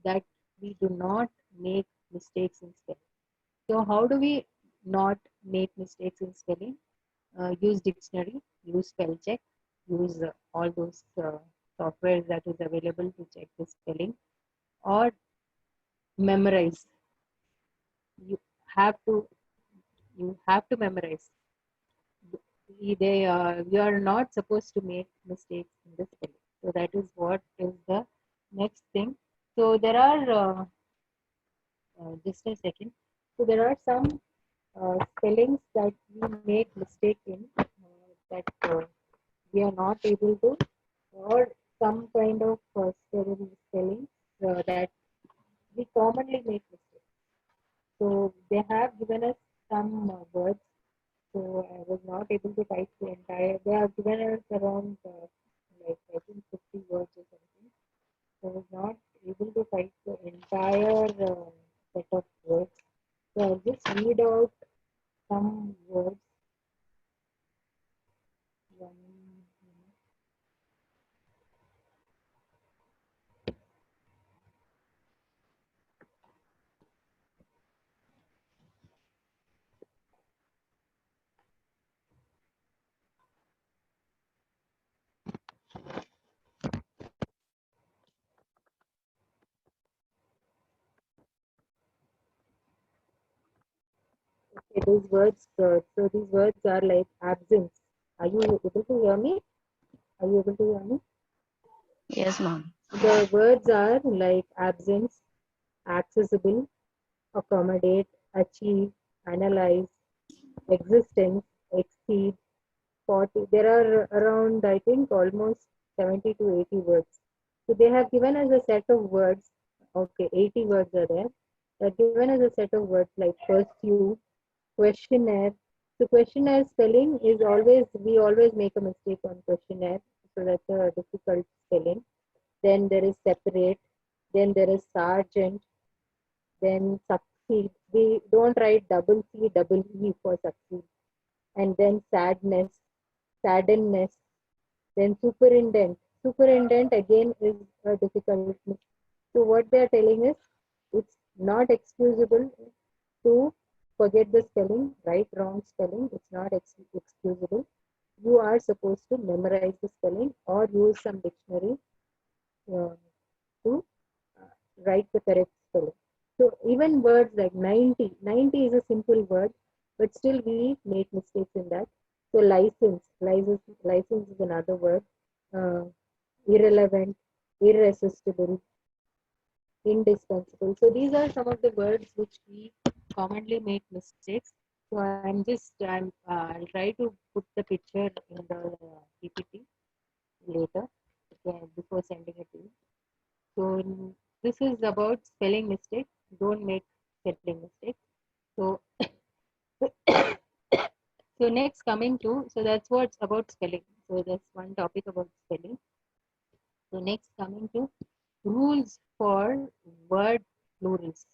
that we do not make mistakes in spelling. So how do we not make mistakes in spelling? Use dictionary, use spell check, use all those softwares that is available to check the spelling, or memorize. You have to memorize. You are not supposed to make mistakes in the spelling. So that is what is the next thing. So there are just a second. So there are some spellings that we make mistake in, that we are not able to, or some kind of spellings that we commonly make mistakes. So they have given us some words. So I was not able to type the entire. They have given us around like I think 50 words or something. So I was not able to type the entire set of words. So I'll just read out some words. One, okay, these words. So these words are like absence. Are you able to hear me? Are you able to hear me? Yes, ma'am. The words are like absence, accessible, accommodate, achieve, analyze, existence, exceed, 40. There are around, I think, almost 70 to 80 words. So they have given us a set of words. Okay, 80 words are there. They're given us a set of words like pursue, questionnaire. So questionnaire spelling is always, we always make a mistake on questionnaire. So that's a difficult spelling. Then there is separate. Then there is sergeant. Then succeed. We don't write double C, double E for succeed. And then sadness, saddenness. Then superintendent. Superintendent again is a difficult. So what they are telling is it's not excusable to forget the spelling, right, wrong spelling. It's not excusable. You are supposed to memorize the spelling or use some dictionary uh, to write the correct spelling. So even words like 90, 90 is a simple word, but still we make mistakes in that. So license is another word. Uh, Irrelevant, irresistible, indispensable. So these are some of the words which we commonly make mistakes. So I'll try to put the picture in the PPT later, okay, before sending it to you. So this is about spelling mistakes. Don't make spelling mistakes. So so next coming to, so that's what's about spelling. So that's one topic about spelling. So next coming to rules for word plurals.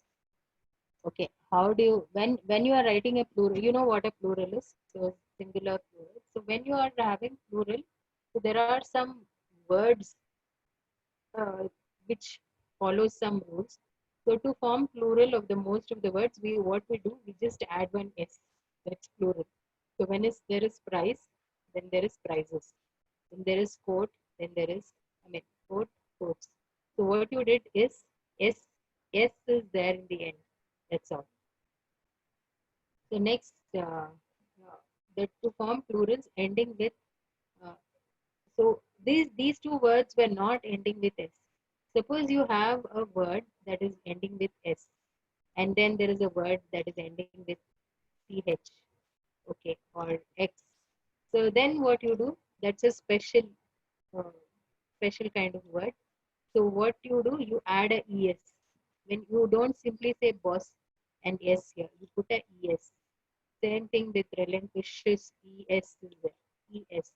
Okay, how do you, when you are writing a plural, you know what a plural is? So singular plural. So when you are having plural, so there are some words uh, which follows some rules. So to form plural of the most of the words, we what we do, we just add one s. That's plural. So when is there is price, then there is prices. Then there is coat, then there is, I mean, coat, coats. So what you did is s, s is there in the end. That's all. So next, the to form plurals ending with uh, so these two words were not ending with s. Suppose you have a word that is ending with s, and then there is a word that is ending with ch, okay, or x. So then what you do? That's a uh, special kind of word. So what you do? You add a es. When you don't simply say boss and s here, you put a es. Same thing with relinquishes, es is there, es.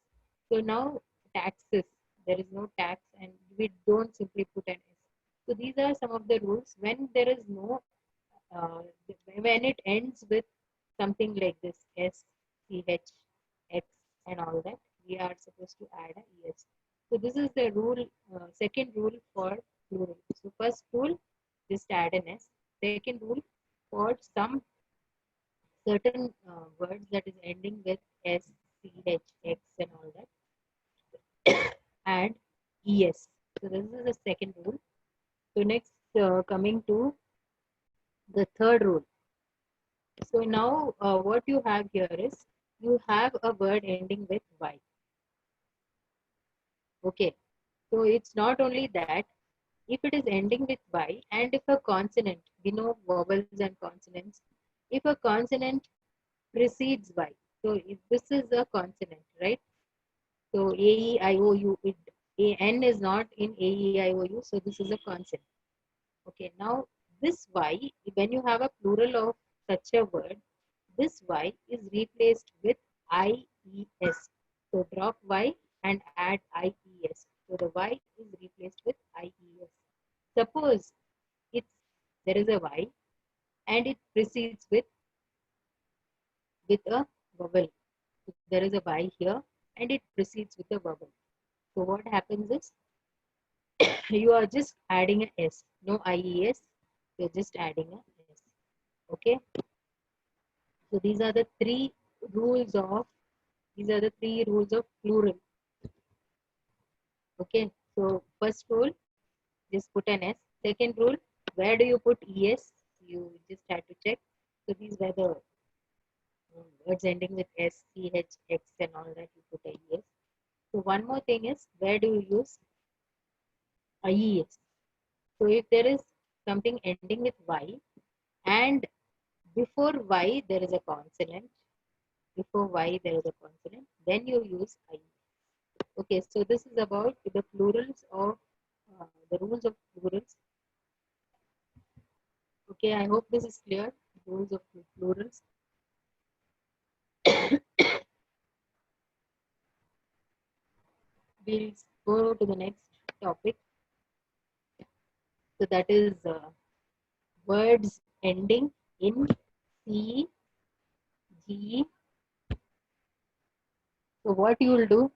So now taxes, there is no tax, and we don't simply put an s. So these are some of the rules. When there is no, uh, when it ends with something like this, s, ch, x, and all that, we are supposed to add a es. So this is the rule, second rule for plural. So first rule, just add an S. Second rule, for some certain words that is ending with S, C, H, X and all that, add ES. So this is the second rule. So next, coming to the third rule. So now what you have here is, you have a word ending with Y. Okay. So it's not only that, if it is ending with Y and if a consonant, we know vowels and consonants, if a consonant precedes Y, so if this is a consonant, right? So A, E, I, O, U, N is not in A, E, I, O, U, so this is a consonant. Okay, now this Y, when you have a plural of such a word, this Y is replaced with IES. So drop Y and add IES. So the Y is replaced with IES. Suppose it's there is a Y and it precedes with a vowel. So there is a Y here and it precedes with a vowel. So what happens is, you are just adding a S, no IES, you're just adding a S. Okay. So these are the three rules of plural. Okay. So first rule, just put an S. Second rule, where do you put ES? You just have to check. So these were the words ending with S, C, H, X and all that, you put a ES. So one more thing is, where do you use IES? So if there is something ending with Y and before Y there is a consonant, then you use I. Okay, so this is about the plurals of the rules of plurals. Okay, I hope this is clear. Rules of plurals. We'll go to the next topic. So that is words ending in C, G. So what you will do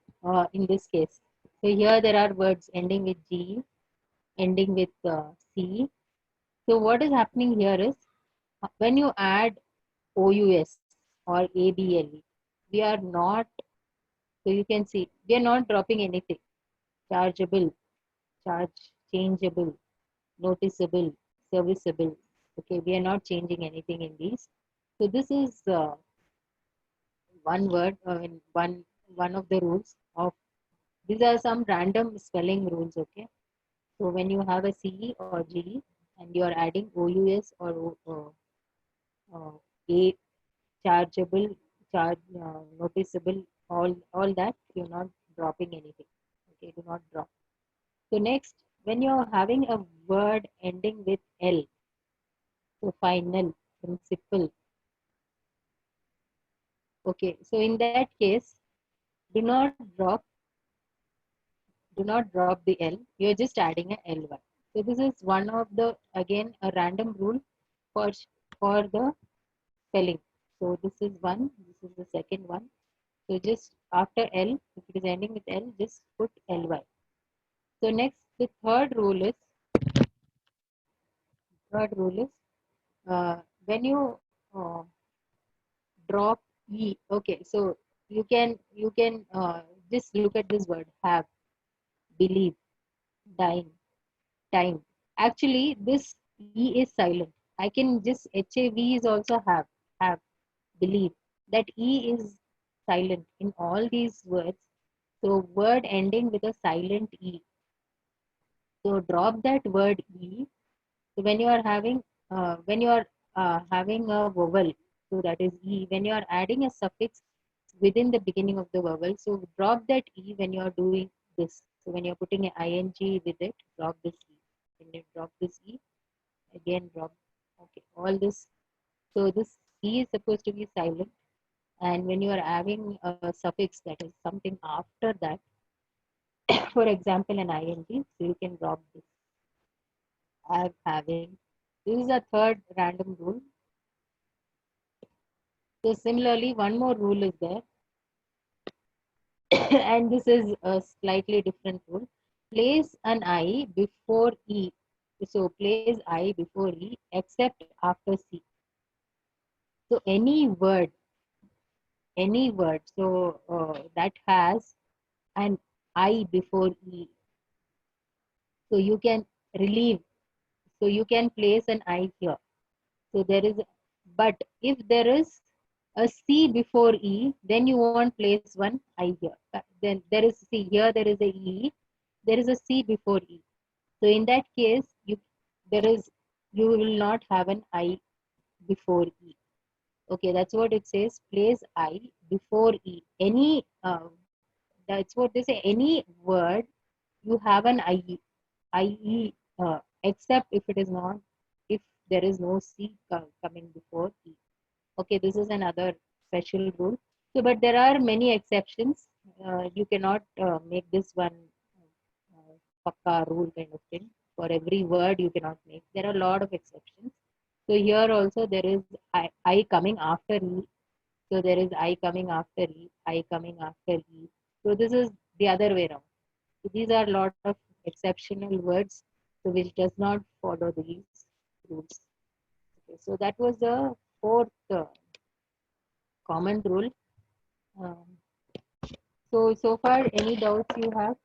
in this case? So here there are words ending with G, ending with C. So what is happening here is, when you add OUS or ABLE, we are not, so you can see, we are not dropping anything. Chargeable, changeable, noticeable, serviceable. Okay, we are not changing anything in these. So this is one word, one of the rules of, these are some random spelling rules. Okay, so when you have a C or G and you are adding OUS or A, chargeable, noticeable, all that, you're not dropping anything. Okay, do not drop. So next, when you're having a word ending with L, so final, principal. Okay, so in that case, do not drop, the L. You're just adding a ly. So this is one of the, again, a random rule for the spelling. So this is one. This is the second one. So just after L, if it is ending with L, just put ly. So next, the third rule is when you drop E. Okay, so you can just look at this word, have, believe, dine, time. Actually, this E is silent. I can just HAV is also have, believe. That E is silent in all these words. So word ending with a silent E. So drop that word E. So when you are having a vowel, so that is E. When you are adding a suffix within the beginning of the vowel, so drop that E when you are doing this. So when you are putting an ing with it, drop this E. When you drop this E, again drop. Okay, all this. So this E is supposed to be silent, and when you are having a suffix that is something after that, for example, an ing, so you can drop this. Having. This is a third random rule. So similarly, one more rule is there, and this is a slightly different rule. Place an I before E. So place I before E except after C. So any word, so that has an I before E. So you can relieve. So you can place an I here. So there is, but if there is a C before E, then you won't place one I here. Then there is C here. There is a E. There is a C before E. So in that case, there is you will not have an I before E. Okay, that's what it says. Place I before E. That's what they say. Any word you have an IE, except if it is not, if there is no C coming before E. Okay, this is another special rule. So, but there are many exceptions. You cannot make this one pakka rule kind of thing. For every word, you cannot make. There are a lot of exceptions. So here also there is I coming after E. So there is I coming after E, I coming after E. So this is the other way around. So these are a lot of exceptional words, so which does not follow these rules. Okay, so that was the fourth common rule. Um, so far, any doubts you have?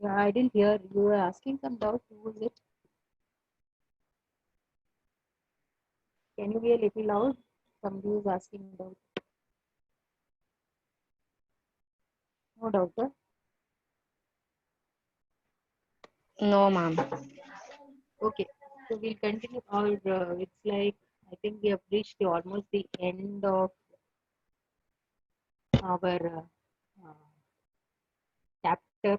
Yeah, I didn't hear you were asking some doubt. Who was it? Can you be a little loud? Somebody is asking about. No doubt. Huh? No, ma'am. Okay, so we'll continue. Or it's like I think we have reached almost the end of our chapter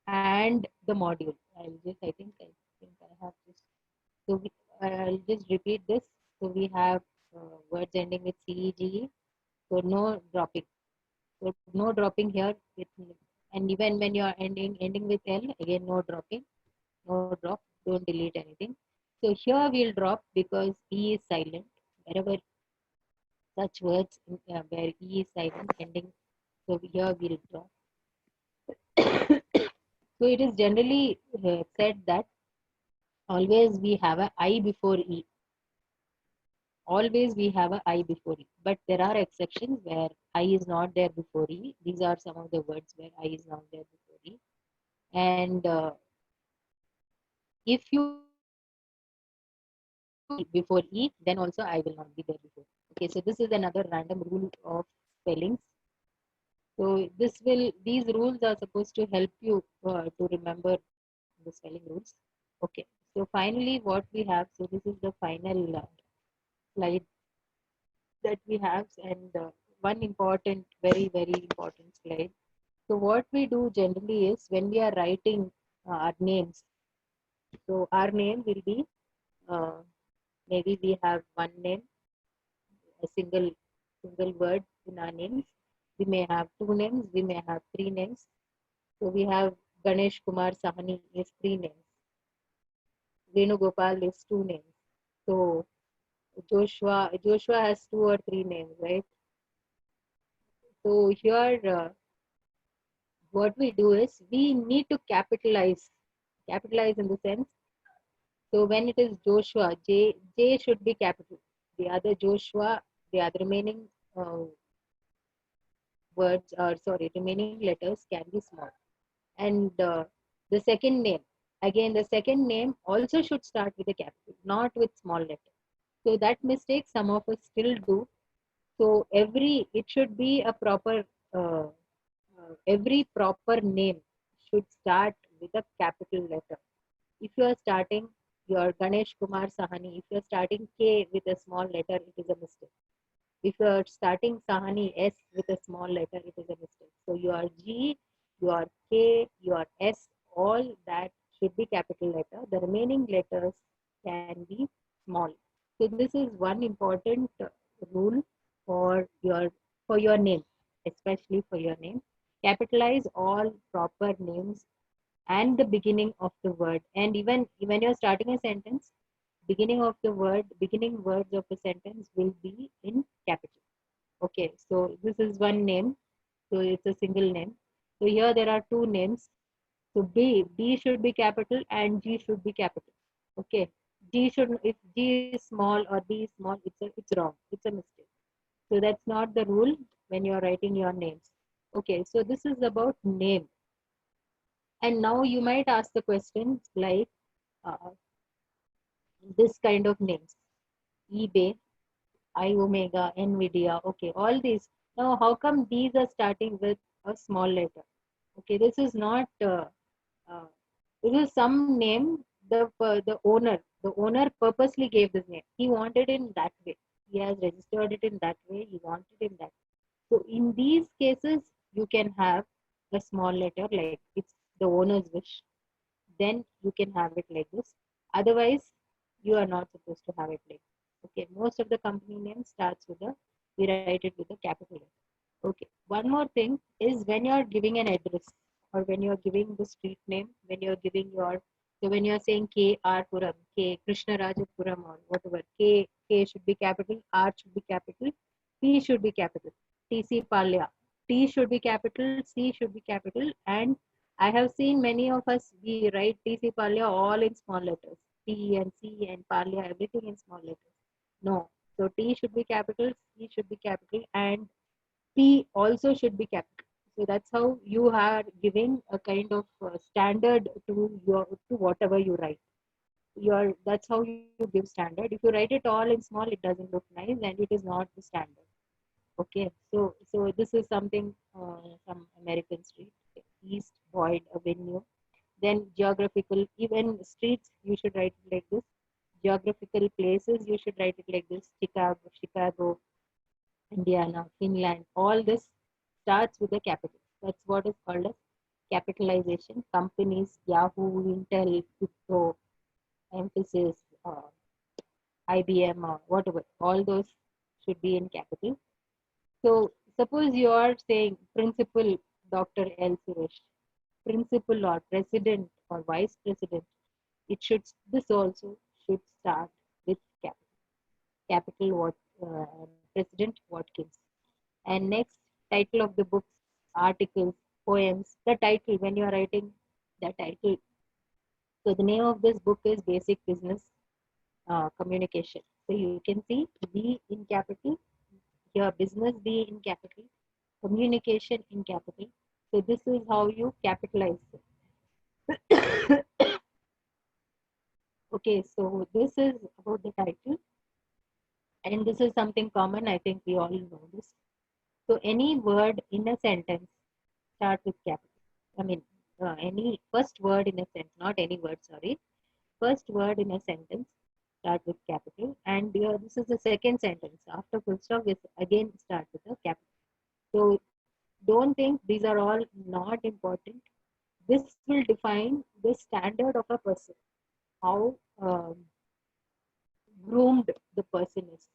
and the module. I think I have just I'll just repeat this. So we have words ending with CEGE. So no dropping. So no dropping here. And even when you are ending with L, again no dropping, no drop. Don't delete anything. So here we'll drop because E is silent. Wherever such words where E is silent ending, so here we'll drop. So it is generally said that always we have a I before E. Always we have a I before E. But there are exceptions where I is not there before E. These are some of the words where I is not there before E. And if you before E, then also I will not be there before. Okay, so this is another random rule of spellings. So these rules are supposed to help you to remember the spelling rules. Okay, so finally what we have, so this is the final slide that we have, and one important, very important slide. So what we do generally is when we are writing our names, so our name will be uh, maybe we have one name, a single word in our names. We may have two names, we may have three names. So we have Ganesh Kumar Sahani is three names. Venugopal is two names. So Joshua has two or three names, right? So here what we do is we need to capitalize in the sense. So when it is Joshua, J should be capital. The other Joshua, the other remaining words, or sorry, remaining letters can be small. And the second name, again, the second name also should start with a capital, not with small letter. So that mistake some of us still do. So it should be a proper, every proper name should start with a capital letter. If you are starting your Ganesh Kumar Sahani, if you are starting K with a small letter, it is a mistake. If you are starting Sahani S with a small letter, it is a mistake. So your G, your K, your S, all that should be capital letter. The remaining letters can be small. So this is one important rule for your name, especially for your name. Capitalize all proper names and the beginning of the word. And even when you're starting a sentence, beginning words of a sentence will be in capital. Okay, so this is one name. So it's a single name. So here there are two names. So B should be capital and G should be capital. Okay. G should, if G is small or B is small, it's wrong. It's a mistake. So that's not the rule when you're writing your names. Okay, so this is about name. And now you might ask the questions like uh, this kind of names: eBay, iOmega, Nvidia. Okay, all these. Now, how come these are starting with a small letter? Okay, this is not. This is some name. The owner purposely gave this name. He wanted in that way. He has registered it in that way. He wanted in that. So in these cases, you can have a small letter like it's the owner's wish. Then you can have it like this. Otherwise, you are not supposed to have it like this. Okay. Most of the company name starts with a, we write it with a capital letter. Okay. One more thing is when you are giving an address or when you are giving the street name, when you are giving your, so when you are saying K.R. Puram, K. Krishnarajapuram or whatever, K should be capital, R should be capital, P should be capital, T.C. Palya, T should be capital, C should be capital, and I have seen many of us, we write T.C. Palya all in small letters, T and C and Palya, everything in small letters. No. So T should be capital, C should be capital, and P also should be capital. So that's how you are giving a kind of standard to your to whatever you write. Your That's how you give standard. If you write it all in small, it doesn't look nice and it is not the standard. Okay, so this is something some American street, East Boyd Avenue. Then geographical, even streets, you should write it like this. Geographical places, you should write it like this: Chicago, Indiana, Finland. All this starts with a capital. That's what is called as capitalization. Companies, Yahoo, Intel, Wipro, Emphasis, IBM, or whatever, all those should be in capital. So suppose you are saying Principal Dr. L. Suresh, Principal or President or Vice President. It should, this also should start with capital. Capital what President Watkins. And next, title of the books, articles, poems. The title when you are writing the title. So the name of this book is Basic Business Communication. So you can see B in capital, here business B in capital, communication in capital. So this is how you capitalize it. Okay, so this is about the title, and this is something common. I think we all know this. So any word in a sentence start with capital. I mean, any first word in a sentence, not any word, sorry. First word in a sentence start with capital. And this is the second sentence. After full stop, is again start with a capital. So don't think these are all not important. This will define the standard of a person, how groomed the person is.